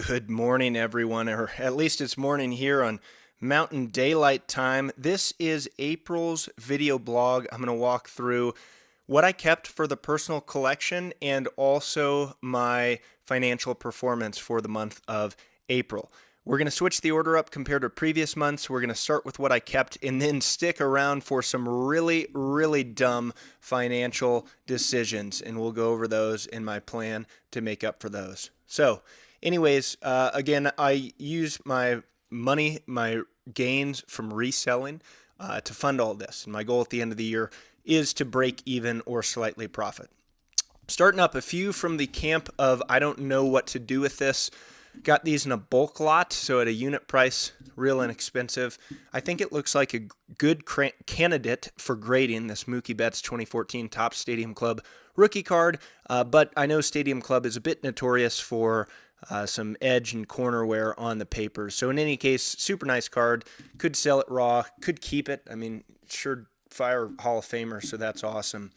Good morning, everyone, or at least it's morning here on Mountain Daylight Time. This is April's video blog. I'm going to walk through what I kept for the personal collection and also my financial performance for the month of April. We're going to switch the order up compared to previous months. We're going to start with what I kept and then stick around for some really, really dumb financial decisions, and we'll go over those in my plan to make up for those. So, anyways, again, I use my money, my gains from reselling to fund all this. And my goal at the end of the year is to break even or slightly profit. Starting up a few from the camp of I don't know what to do with this. Got these in a bulk lot, so at a unit price, real inexpensive. I think it looks like a good candidate for grading, this Mookie Betts 2014 Topps Stadium Club rookie card, but I know Stadium Club is a bit notorious for some edge and corner wear on the papers. So in any case, super nice card. Could sell it raw, could keep it. I mean, sure, fire Hall of Famer, so that's awesome.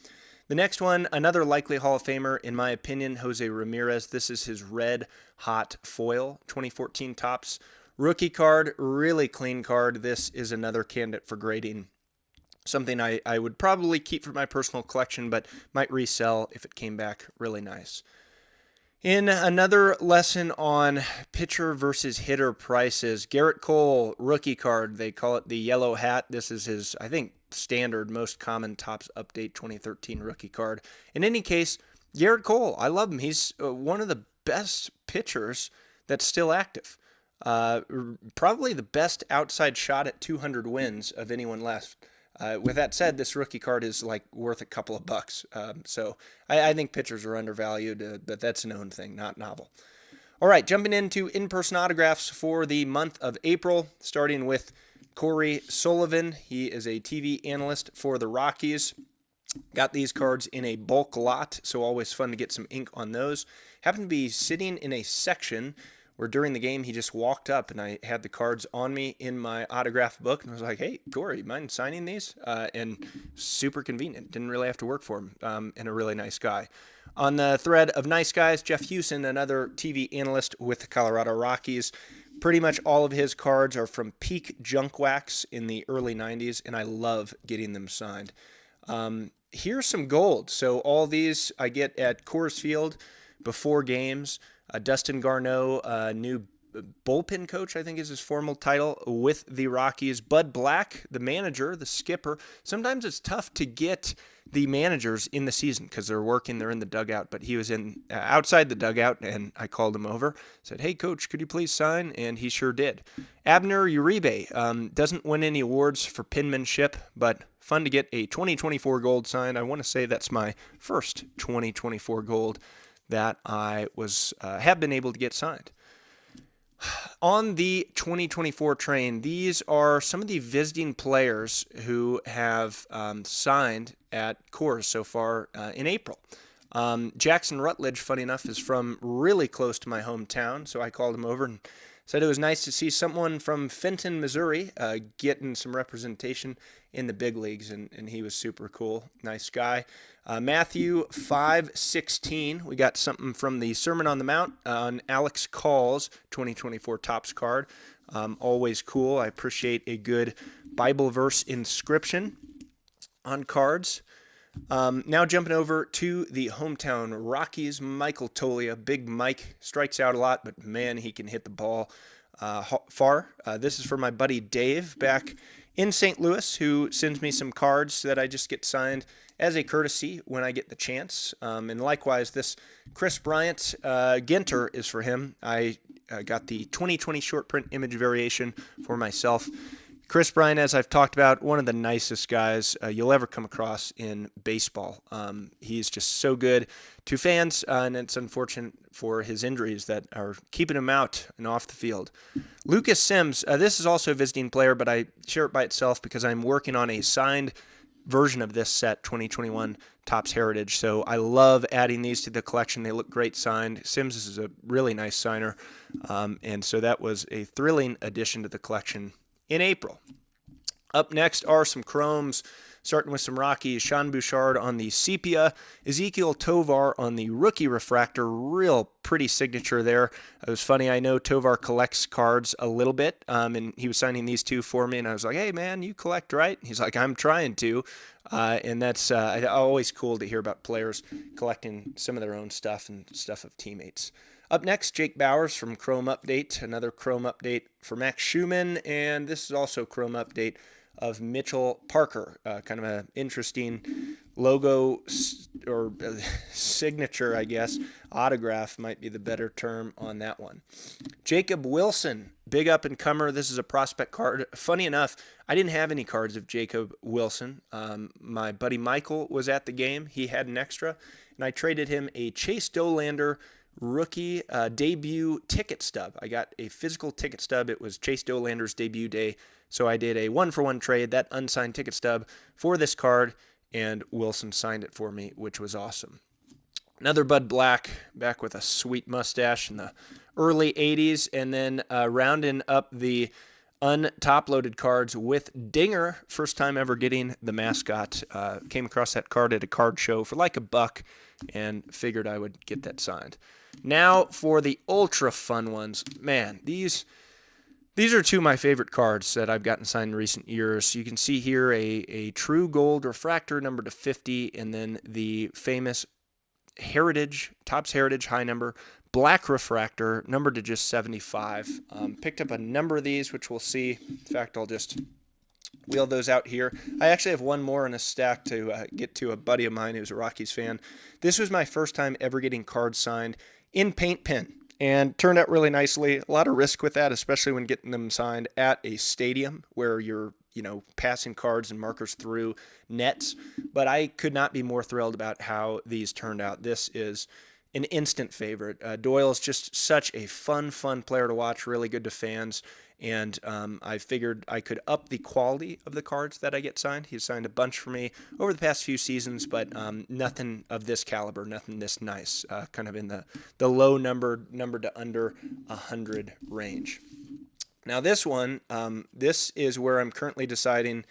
The next one, another likely Hall of Famer, in my opinion, Jose Ramirez. This is his red hot foil 2014 Topps rookie card. Really clean card. This is another candidate for grading. Something I would probably keep for my personal collection, but might resell if it came back really nice. In another lesson on pitcher versus hitter prices, Gerrit Cole rookie card. They call it the yellow hat. This is his, I think, standard, most common Topps Update 2013 rookie card. In any case, Gerrit Cole, I love him. He's one of the best pitchers that's still active. Probably the best outside shot at 200 wins of anyone left. With that said, this rookie card is like worth a couple of bucks. So I think pitchers are undervalued, but that's a known thing, not novel. All right, jumping into in-person autographs for the month of April, starting with Corey Sullivan. He is a TV analyst for the Rockies. Got these cards in a bulk lot, so always fun to get some ink on those. Happened to be sitting in a section where during the game he just walked up and I had the cards on me in my autograph book and I was like, hey, Corey, mind signing these? And super convenient. Didn't really have to work for him, and a really nice guy. On the thread of nice guys, Jeff Hewson, another TV analyst with the Colorado Rockies. Pretty much all of his cards are from peak junk wax in the early 90s, and I love getting them signed. Here's some gold. So all these I get at Coors Field before games. Dustin Garneau, new bullpen coach, I think is his formal title, with the Rockies. Bud Black, the manager, the skipper. Sometimes it's tough to get the managers in the season because they're working, they're in the dugout, but he was in outside the dugout, and I called him over, said, hey, coach, could you please sign? And he sure did. Abner Uribe doesn't win any awards for penmanship, but fun to get a 2024 gold signed. I want to say that's my first 2024 gold that I have been able to get signed. On the 2024 train, these are some of the visiting players who have signed at Coors so far in April. Jackson Rutledge, funny enough, is from really close to my hometown, so I called him over and said it was nice to see someone from Fenton, Missouri, getting some representation in the big leagues, and he was super cool. Nice guy. Matthew 516, we got something from the Sermon on the Mount on Alex Call's 2024 Topps card. Always cool. I appreciate a good Bible verse inscription on cards. Now jumping over to the hometown Rockies, Michael Toglia. Big Mike strikes out a lot, but man, he can hit the ball far. This is for my buddy Dave back in St. Louis, who sends me some cards that I just get signed as a courtesy when I get the chance. And likewise, this Chris Bryant Ginter is for him. I got the 2020 short print image variation for myself. Chris Bryant, as I've talked about, one of the nicest guys you'll ever come across in baseball. He's just so good to fans, and it's unfortunate for his injuries that are keeping him out and off the field. Lucas Sims, this is also a visiting player, but I share it by itself because I'm working on a signed version of this set, 2021 Topps Heritage. So I love adding these to the collection. They look great signed. Sims is a really nice signer, and so that was a thrilling addition to the collection in April. Up next are some chromes. starting with some Rockies. Sean Bouchard on the Sepia, Ezequiel Tovar on the Rookie Refractor. Real pretty signature there. It was funny, I know Tovar collects cards a little bit, and he was signing these two for me, and I was like, hey man, you collect, right? He's like, I'm trying to. And that's always cool to hear about players collecting some of their own stuff and stuff of teammates. Up next, Jake Bowers from Chrome Update, another Chrome Update for Max Schumann, and this is also a Chrome Update of Mitchell Parker. Kind of an interesting logo or signature, I guess. Autograph might be the better term on that one. Jacob Wilson, big up-and-comer. This is a prospect card. Funny enough, I didn't have any cards of Jacob Wilson. My buddy Michael was at the game. He had an extra, and I traded him a Chase Dollander rookie debut ticket stub. I got a physical ticket stub. It was Chase Dollander's debut day, so I did a one-for-one trade, that unsigned ticket stub, for this card, and Wilson signed it for me, which was awesome. Another Bud Black, back with a sweet mustache in the early 80s, and then rounding up the untop-loaded cards with Dinger, first time ever getting the mascot. Came across that card at a card show for like $1 and figured I would get that signed. Now for the ultra fun ones. Man, these are two of my favorite cards that I've gotten signed in recent years. You can see here a true gold refractor number to 50, and then the famous Heritage, Topps Heritage high number black refractor numbered to just 75. Picked up a number of these, which we'll see. In fact, I'll just wheel those out here. I actually have one more in a stack to get to a buddy of mine who's a Rockies fan. This was my first time ever getting cards signed in paint pen, and turned out really nicely. A lot of risk with that, especially when getting them signed at a stadium where you're passing cards and markers through nets. But I could not be more thrilled about how these turned out. This is an instant favorite. Doyle's just such a fun player to watch, really good to fans, and I figured I could up the quality of the cards that I get signed. He's signed a bunch for me over the past few seasons, but nothing of this caliber, nothing this nice, kind of in the low number to under 100 range. Now this one, this is where I'm currently deciding,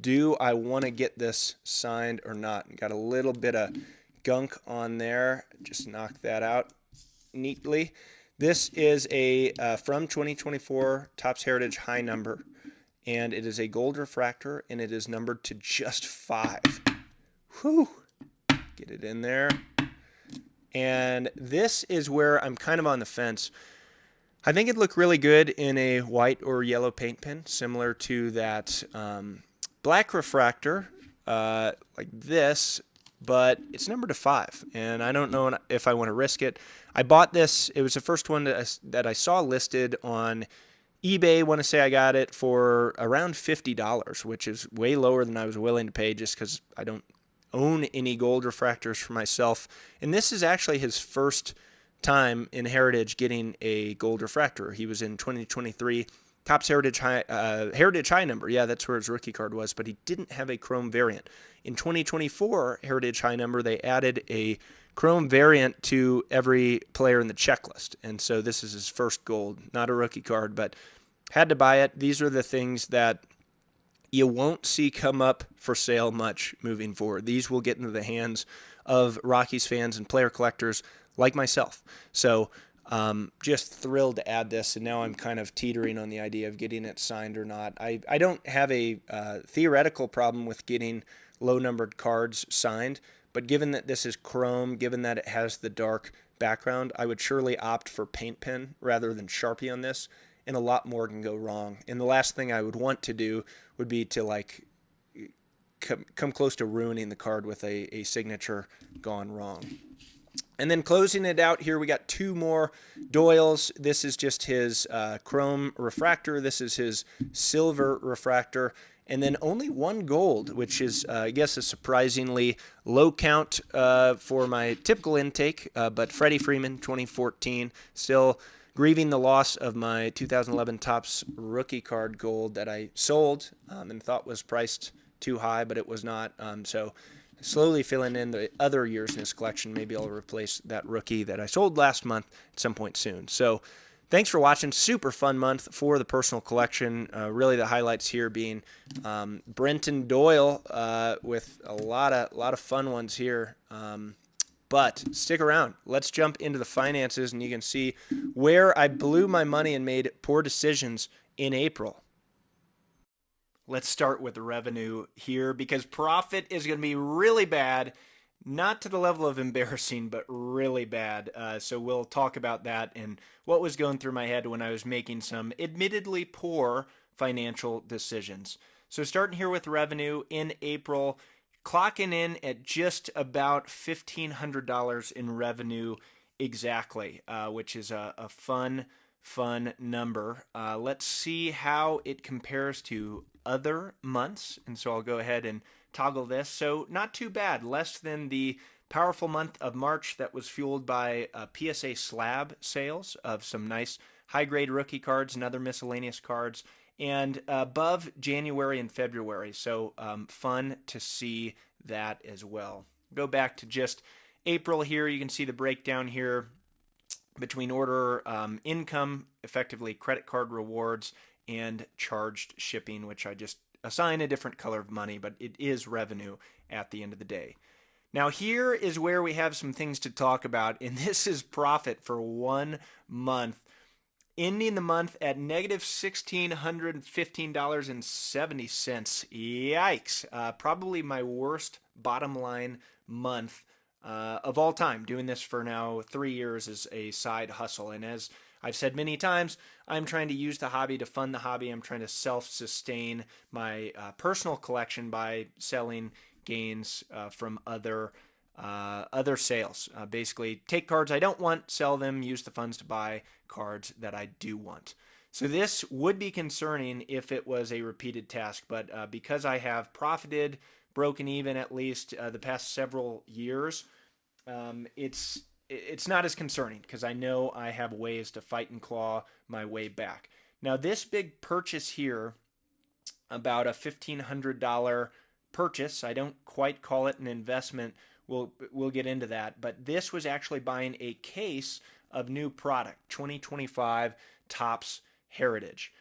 do I want to get this signed or not? Got a little bit of gunk on there. Just knock that out neatly. This is a from 2024 Topps Heritage high number, and it is a gold refractor, and it is numbered to just 5. Whew. Get it in there. And this is where I'm kind of on the fence. I think it'd look really good in a white or yellow paint pen, similar to that black refractor, like this, but it's numbered to 5, and I don't know if I want to risk it. I bought this. It was the first one that I saw listed on eBay. I want to say I got it for around $50, which is way lower than I was willing to pay just because I don't own any gold refractors for myself. And this is actually his first time in Heritage getting a gold refractor. He was in 2023 Topps Heritage high number. Yeah, that's where his rookie card was, but he didn't have a chrome variant. In 2024 Heritage high number, they added a chrome variant to every player in the checklist, and so this is his first gold. Not a rookie card, but had to buy it. These are the things that you won't see come up for sale much moving forward. These will get into the hands of Rockies fans and player collectors like myself. So just thrilled to add this, and now I'm kind of teetering on the idea of getting it signed or not. I don't have a theoretical problem with getting low-numbered cards signed, but given that this is chrome, given that it has the dark background, I would surely opt for paint pen rather than Sharpie on this, and a lot more can go wrong. And the last thing I would want to do would be to like come close to ruining the card with a signature gone wrong. And then closing it out here, we got 2 more Doyles. This is just his chrome refractor. This is his silver refractor. And then only 1 gold, which is, I guess, a surprisingly low count for my typical intake. But Freddie Freeman, 2014, still grieving the loss of my 2011 Topps rookie card gold that I sold and thought was priced too high, but it was not. So slowly filling in the other years in his collection. Maybe I'll replace that rookie that I sold last month at some point soon. So Thanks for watching. Super fun month for the personal collection. Really, the highlights here being Brenton Doyle with a lot of fun ones here. But stick around. Let's jump into the finances, and you can see where I blew my money and made poor decisions in April. Let's start with the revenue here because profit is going to be really bad. Not to the level of embarrassing, but really bad. So we'll talk about that and what was going through my head when I was making some admittedly poor financial decisions. So starting here with revenue in April, clocking in at just about $1,500 in revenue exactly, which is a fun number. Let's see how it compares to other months. And so I'll go ahead and toggle this. So not too bad, less than the powerful month of March that was fueled by PSA slab sales of some nice high-grade rookie cards and other miscellaneous cards, and above January and February. So fun to see that as well. Go back to just April here. You can see the breakdown here between order income, effectively credit card rewards, and charged shipping, which I just assign a different color of money, but it is revenue at the end of the day. Now here is where we have some things to talk about, and this is profit for 1 month, ending the month at negative $1,615.70. Yikes. Probably my worst bottom line month of all time, doing this for now 3 years as a side hustle. And as I've said many times, I'm trying to use the hobby to fund the hobby. I'm trying to self-sustain my personal collection by selling gains from other sales. Basically, take cards I don't want, sell them, use the funds to buy cards that I do want. So this would be concerning if it was a repeated task, but because I have profited, broken even at least the past several years, it's not as concerning because I know I have ways to fight and claw my way back. Now this big purchase here, about a $1,500 purchase, I don't quite call it an investment. We'll get into that, but this was actually buying a case of new product, 2025 Topps Heritage.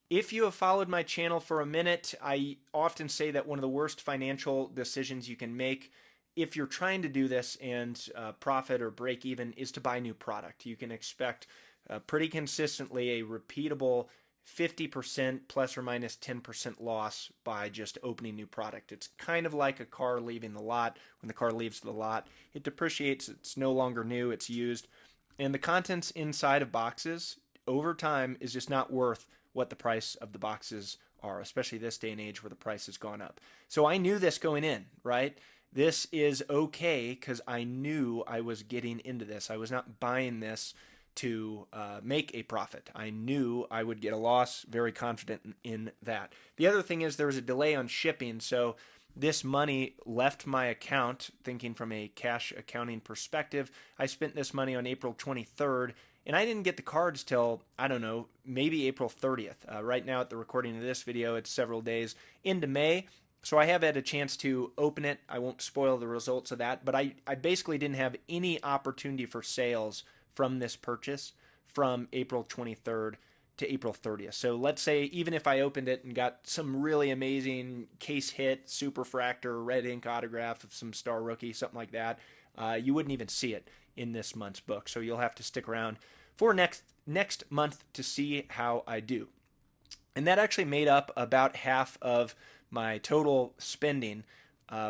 If you have followed my channel for a minute, I often say that one of the worst financial decisions you can make if you're trying to do this and profit or break even is to buy new product. You can expect pretty consistently a repeatable 50% plus or minus 10% loss by just opening new product. It's kind of like a car leaving the lot. When the car leaves the lot, it depreciates. It's no longer new. It's used. And the contents inside of boxes over time is just not worth what the price of the boxes are, especially this day and age where the price has gone up. So I knew this going in, right? This is okay because I knew I was getting into this. I was not buying this to make a profit. I knew I would get a loss, very confident in that. The other thing is there was a delay on shipping, so this money left my account, thinking from a cash accounting perspective. I spent this money on April 23rd, and I didn't get the cards till, I don't know, maybe April 30th. Right now at the recording of this video, it's several days into May. So I have had a chance to open it. I won't spoil the results of that, but I basically didn't have any opportunity for sales from this purchase from April 23rd to April 30th. So let's say even if I opened it and got some really amazing case hit, superfractor, red ink autograph of some star rookie, something like that, you wouldn't even see it in this month's book. So you'll have to stick around for next month to see how I do. And that actually made up about half of my total spending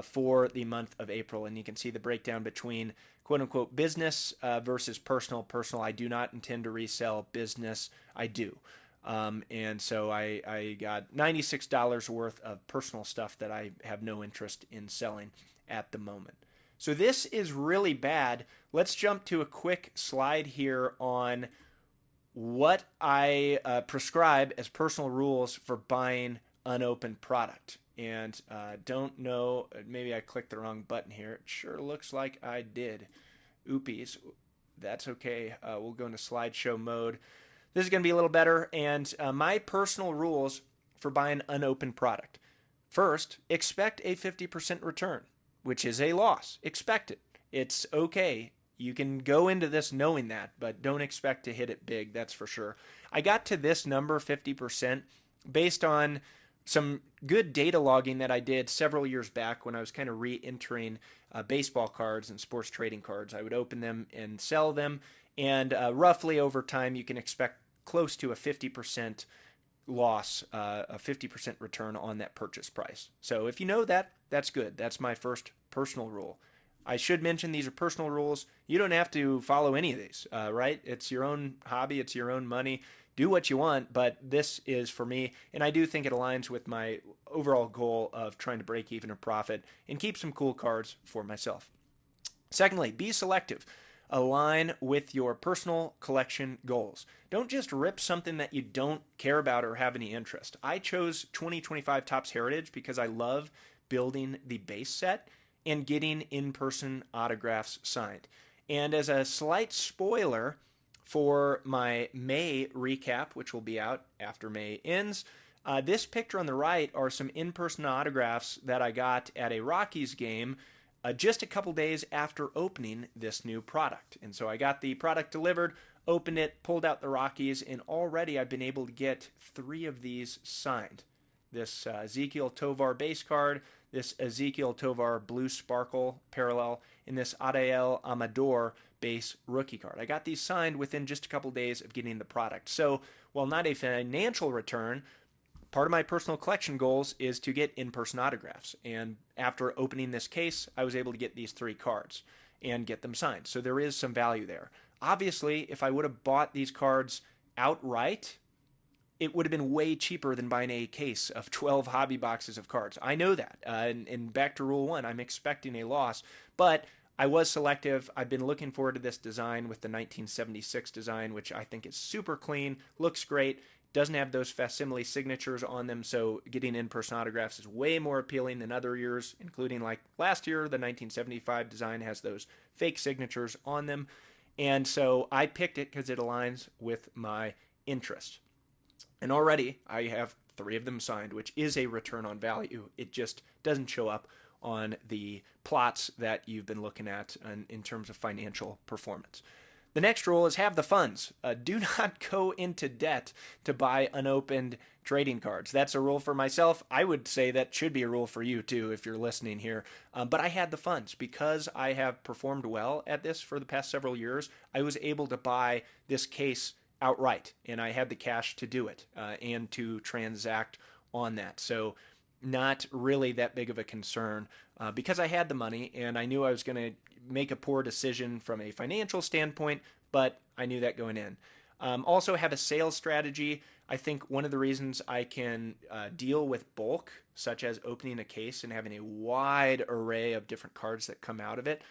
for the month of April. And you can see the breakdown between quote unquote business versus personal. Personal, I do not intend to resell. Business, I do. And so I got $96 worth of personal stuff that I have no interest in selling at the moment. So this is really bad. Let's jump to a quick slide here on what I prescribe as personal rules for buying unopened product. And don't know, maybe I clicked the wrong button here. It sure looks like I did. Oopies. That's okay. We'll go into slideshow mode. This is going to be a little better. And my personal rules for buying unopened product. First, expect a 50% return, which is a loss. Expect it. It's okay. You can go into this knowing that, but don't expect to hit it big, that's for sure. I got to this number, 50%, based on some good data logging that I did several years back when I was kind of re-entering baseball cards and sports trading cards. I would open them and sell them, and roughly over time, you can expect close to a 50% loss, a 50% return on that purchase price. So if you know that, that's good. That's my first personal rule. I should mention these are personal rules. You don't have to follow any of these, right? It's your own hobby, it's your own money. Do what you want, but this is for me, and I do think it aligns with my overall goal of trying to break even a profit and keep some cool cards for myself. Secondly, be selective. Align with your personal collection goals. Don't just rip something that you don't care about or have any interest. I chose 2025 Topps Heritage because I love building the base set and getting in-person autographs signed. And as a slight spoiler for my May recap, which will be out after May ends, this picture on the right are some in-person autographs that I got at a Rockies game just a couple days after opening this new product. And so I got the product delivered, opened it, pulled out the Rockies, and already I've been able to get 3 of these signed. This Ezequiel Tovar base card, this Ezequiel Tovar Blue Sparkle parallel, and this Adael Amador base rookie card. I got these signed within just a couple days of getting the product. So while not a financial return, part of my personal collection goals is to get in-person autographs. And after opening this case, I was able to get these 3 cards and get them signed. So there is some value there. Obviously, if I would have bought these cards outright, it would have been way cheaper than buying a case of 12 hobby boxes of cards. I know that. And back to rule 1, I'm expecting a loss. But I was selective. I've been looking forward to this design with the 1976 design, which I think is super clean, looks great, doesn't have those facsimile signatures on them, so getting in-person autographs is way more appealing than other years, including like last year, the 1975 design has those fake signatures on them. And so I picked it because it aligns with my interest. And already I have 3 of them signed, which is a return on value. It just doesn't show up on the plots that you've been looking at in terms of financial performance. The next rule is have the funds. Do not go into debt to buy unopened trading cards. That's a rule for myself. I would say that should be a rule for you too if you're listening here. But I had the funds because I have performed well at this for the past several years. I was able to buy this case outright, and I had the cash to do it and to transact on that. So not really that big of a concern because I had the money and I knew I was going to make a poor decision from a financial standpoint, but I knew that going in. Also have a sales strategy. I think one of the reasons I can deal with bulk, such as opening a case and having a wide array of different cards that come out of it,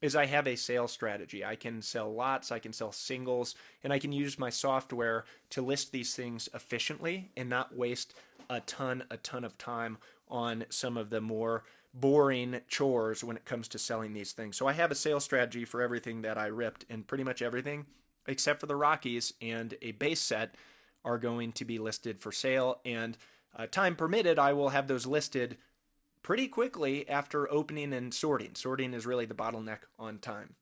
is I have a sales strategy. I can sell lots, I can sell singles, and I can use my software to list these things efficiently and not waste a ton of time on some of the more boring chores when it comes to selling these things. So I have a sales strategy for everything that I ripped, and pretty much everything except for the Rockies and a base set are going to be listed for sale, and time permitted, I will have those listed pretty quickly after opening and sorting. Sorting is really the bottleneck on time.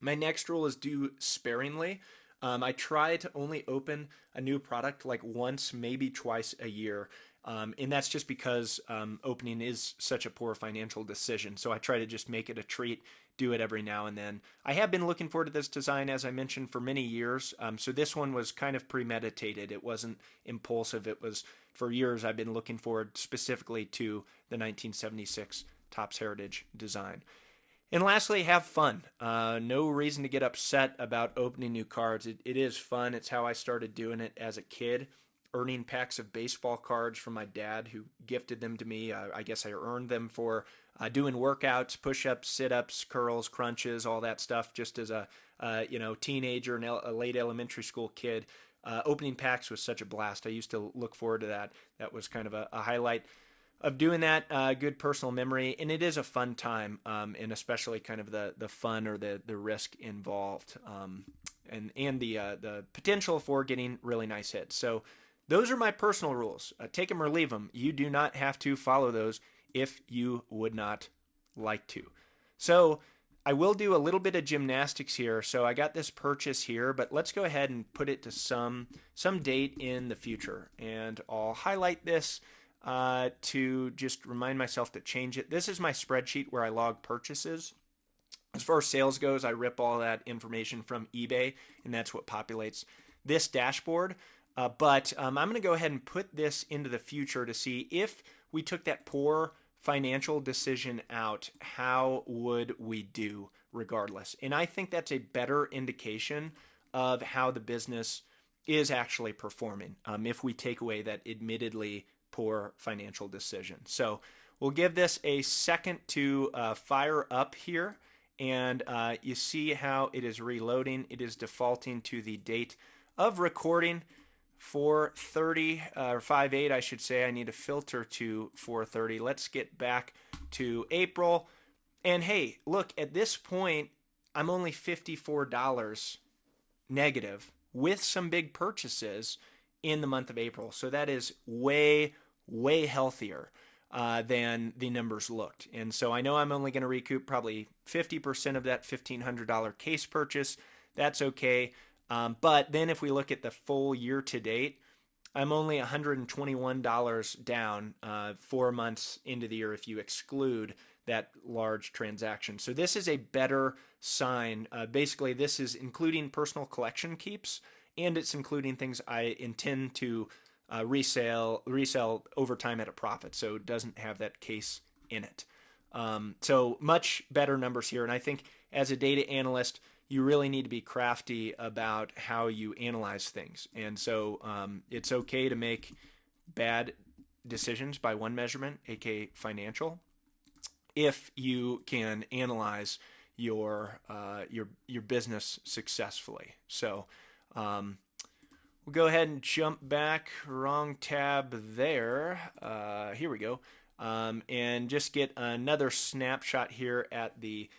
My next rule is do sparingly. I try to only open a new product like once, maybe twice a year. And that's just because opening is such a poor financial decision. So I try to just make it a treat, do it every now and then. I have been looking forward to this design, as I mentioned, for many years. So this one was kind of premeditated. It wasn't impulsive. It was, for years, I've been looking forward specifically to the 1976 Topps Heritage design. And lastly, have fun. No reason to get upset about opening new cards. It is fun. It's how I started doing it as a kid, earning packs of baseball cards from my dad who gifted them to me. I guess I earned them for doing workouts, push-ups, sit-ups, curls, crunches, all that stuff just as a teenager and a late elementary school kid. Opening packs was such a blast. I used to look forward to that. That was kind of a highlight of doing that. Good personal memory, and it is a fun time, and especially kind of the fun or the risk involved, and the potential for getting really nice hits. So those are my personal rules. Take them or leave them. You do not have to follow those if you would not like to. So I will do a little bit of gymnastics here. So I got this purchase here, but let's go ahead and put it to some date in the future. And I'll highlight this to just remind myself to change it. This is my spreadsheet where I log purchases. As far as sales goes, I rip all that information from eBay, and that's what populates this dashboard. But I'm going to go ahead and put this into the future to see if we took that poor financial decision out, how would we do regardless? And I think that's a better indication of how the business is actually performing if we take away that admittedly poor financial decision. So we'll give this a second to fire up here. And you see how it is reloading. It is defaulting to the date of recording, 4:30 or 5/8, I should say. I need to filter to 4:30. Let's get back to April. And hey, look, at this point, I'm only $54 negative with some big purchases in the month of April. So that is way, way healthier than the numbers looked. And so I know I'm only going to recoup probably 50% of that $1,500 case purchase. That's okay. But then if we look at the full year to date, I'm only $121 down 4 months into the year if you exclude that large transaction. So this is a better sign. Basically, this is including personal collection keeps, and it's including things I intend to resell over time at a profit, so it doesn't have that case in it. So much better numbers here, and I think as a data analyst, you really need to be crafty about how you analyze things. And so it's okay to make bad decisions by one measurement, aka financial, if you can analyze your business successfully. So we'll go ahead and jump back. Wrong tab there. Here we go. And just get another snapshot here at the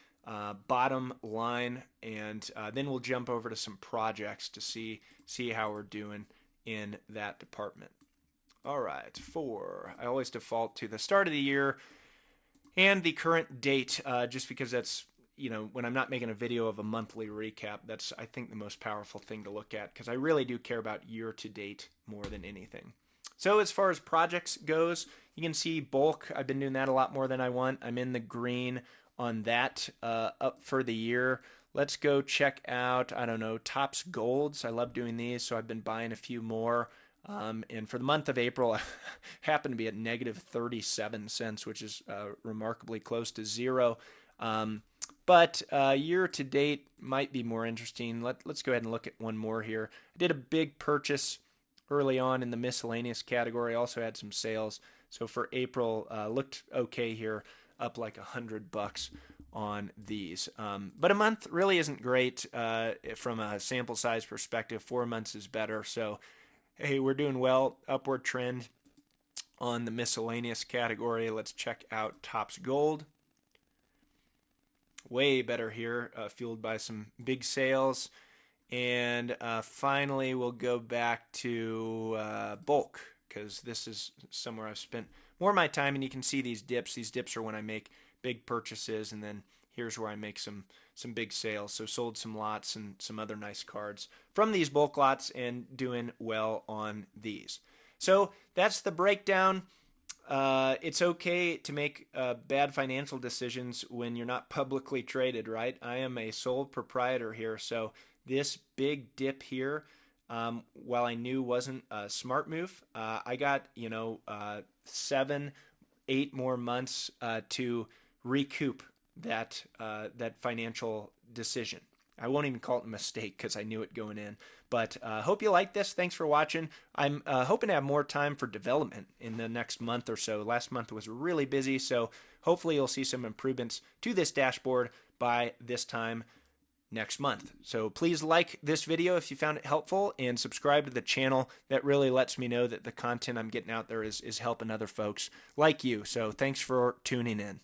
bottom line, and then we'll jump over to some projects to see how we're doing in that department. All right, I always default to the start of the year and the current date, just because that's, when I'm not making a video of a monthly recap, that's, I think, the most powerful thing to look at, because I really do care about year to date more than anything. So as far as projects goes, you can see bulk. I've been doing that a lot more than I want. I'm in the green on that up for the year. Let's go check out, I don't know, Topps Golds. I love doing these, so I've been buying a few more. And for the month of April, I happen to be at negative 37 cents, which is remarkably close to zero. But year to date might be more interesting. Let's go ahead and look at one more here. I did a big purchase early on in the miscellaneous category. I also had some sales. So for April, looked okay here, up like $100 on these. But a month really isn't great from a sample size perspective. 4 months is better. So, hey, we're doing well. Upward trend on the miscellaneous category. Let's check out Topps Gold. Way better here, fueled by some big sales. And finally, we'll go back to bulk, because this is somewhere I've spent more of my time, and you can see these dips. These dips are when I make big purchases, and then here's where I make some big sales. So sold some lots and some other nice cards from these bulk lots and doing well on these. So that's the breakdown. It's okay to make bad financial decisions when you're not publicly traded, right? I am a sole proprietor here, so this big dip here, while I knew wasn't a smart move, I got 7-8 more months to recoup that financial decision. I won't even call it a mistake because I knew it going in. But hope you like this. Thanks for watching. I'm hoping to have more time for development in the next month or so. Last month was really busy, so hopefully you'll see some improvements to this dashboard by this time next month. So please like this video if you found it helpful, and subscribe to the channel. That really lets me know that the content I'm getting out there is helping other folks like you. So thanks for tuning in.